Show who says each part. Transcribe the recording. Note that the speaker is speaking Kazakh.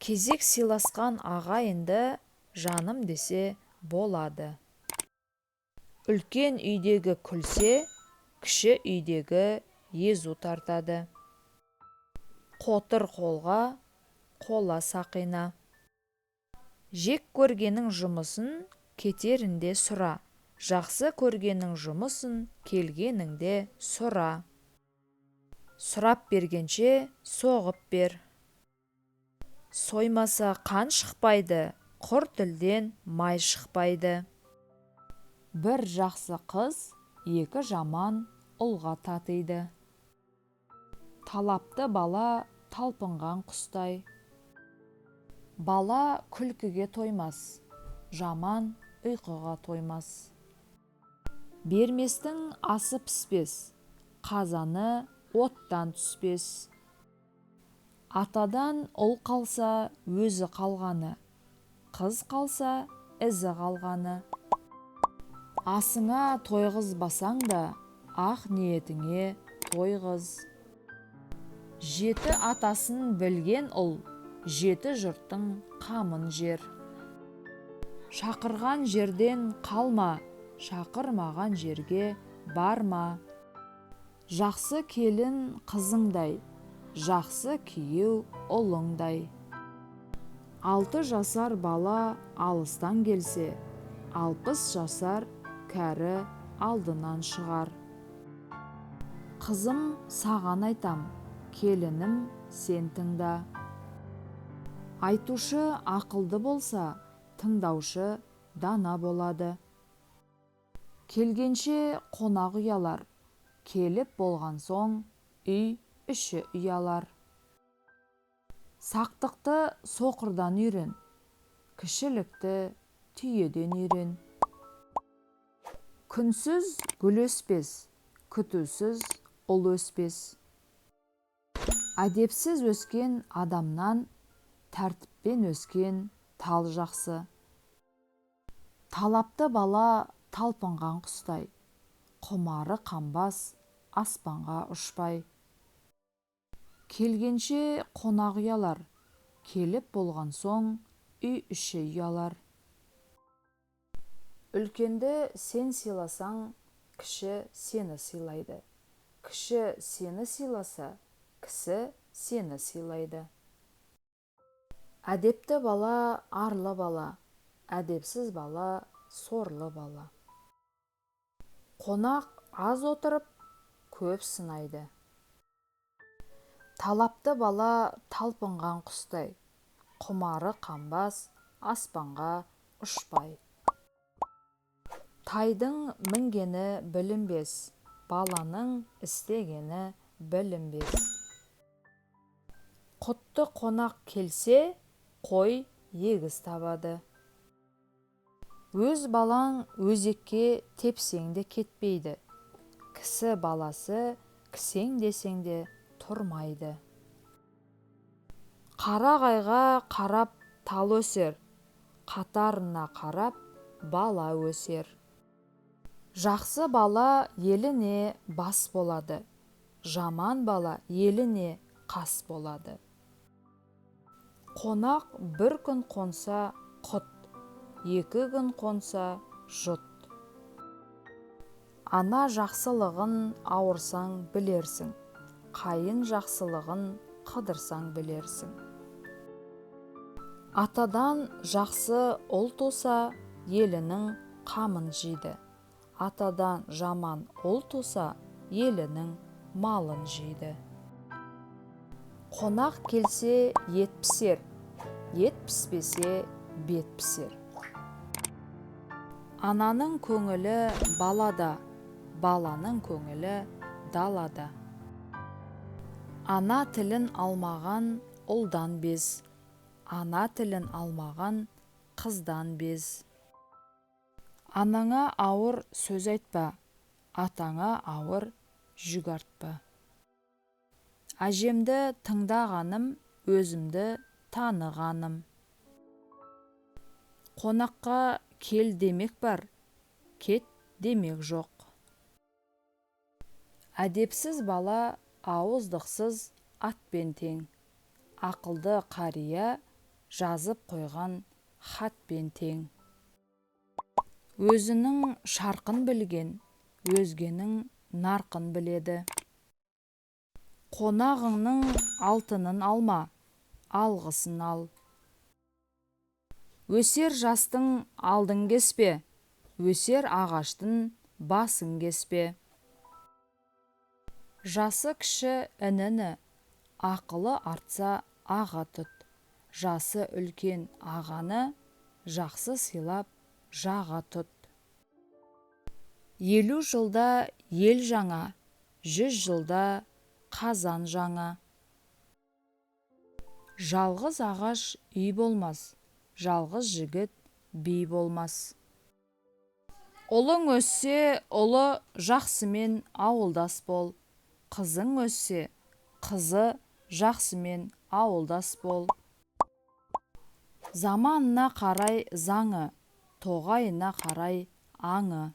Speaker 1: Кезек сыйласқан ағайынды жаным десе болады. Үлкен үйдегі күлсе, кіші үйдегі езу тартады. Қотыр қолға қола сақина. Жек көргенің жұмысын кетерінде сұра, жақсы көргенің жұмысын келгеніңде сұра. Сұрап бергенше соғып бер. Соймаса қан шықпайды, құр тілден май шықпайды. Бір жақсы қыз, екі жаман ұлға татиды. Талапты бала талпынған құстай. Бала күлкіге тоймас, жаман ұйқыға тоймас. Берместің асы піспес, қазаны оттан түспес. Атадан ұл қалса, өзі қалғаны, қыз қалса, ізі қалғаны. Асыңа тойғызбасаң да, ақ ниетіңе тойғыз. Жеті атасын білген ұл, жеті жұрттың қамын жер. Шақырған жерден қалма, шақырмаған жерге барма. Жақсы келін қызыңдай, жақсы күйеу ұлыңдай. 6 жасар бала алыстан келсе, 60 жасар кәрі алдынан шығар. Қызым, саған айтам, келінім, сен тыңда. Айтушы ақылды болса, тыңдаушы дана болады. Келгенше қонақ ұялар, келіп болған соң үй іші ұялар. Сақтықты соқырдан үйрен, кішілікті түйеден үйрен. Күнсіз гүл өспес, күтусіз ұл өспес. Әдепсіз өскен адамнан тәртіппен өскен тал жақсы. Талапты бала талпынған құстай, құмары қанбас, аспанға ұшпай. Келгенше қонақ ұялар, келіп болған соң үй іші ұялар. Үлкенді сен сыйласаң, кіші сені сыйлайды. Кіші сені сыйласа, кісі сені сыйлайды. Әдепті бала арлы бала, әдепсіз бала сорлы бала. Қонақ аз отырып, көп сынайды. Талапты бала талпынған құстай, құмары қанбас, аспанға ұшпай. Тайдың мінгені білінбес, баланың істегені білінбес. Құтты қонақ келсе, қой егіз табады. Өз балаң өзекке тепсең де кетпейді. Кісі баласы кісең десең де тұрмайды. Қарағайға қарап тал өсер, қатарына қарап бала өсер. Жақсы бала еліне бас болады, жаман бала еліне қас болады. Қонақ бір күн қонса құт, 2 күн қонса жұт. Ана жақсылығын ауырсаң білерсің, қайын жақсылығын қыдырсаң білерсің. Атадан жақсы ұл туса, елінің қамын жейді. Атадан жаман ұл туса, елінің малын жейді. Қонақ келсе ет пісер, ет піспесе бет пісер. Ананың көңілі балада, баланың көңілі далада. Ана тілін алмаған ұлдан без, ана тілін алмаған қыздан без. Анаңа ауыр сөз айтпа, атаңа ауыр жүк артпа. Әжемді тыңдағаным, өзімді танығаным. Қонаққа кел демек бар, кет демек жоқ. Әдепсіз бала ауыздықсыз атпен тең. Ақылды қария жазып қойған хатпен тең. Өзінің шарқын білген, өзгенің нарқын біледі. Қонағыңның алтынын алма, алғысын ал. Өсер жастың алдын кеспе, өсер ағаштың басын кеспе. Жасы кіші ініні, ақылы артса аға тұт. Жасы үлкен ағаны, жақсы сыйлап жаға тұт. 50 жылда ел жаңа, 100 жылда қазан жаңа. Жалғыз ағаш үй болмас, жалғыз жігіт би болмас. Ұлың өссе, ұлы жақсымен ауылдас бол. Қызың өссе, қызы жақсымен ауылдас бол. Заманына қарай заңы, тоғайына қарай аңы.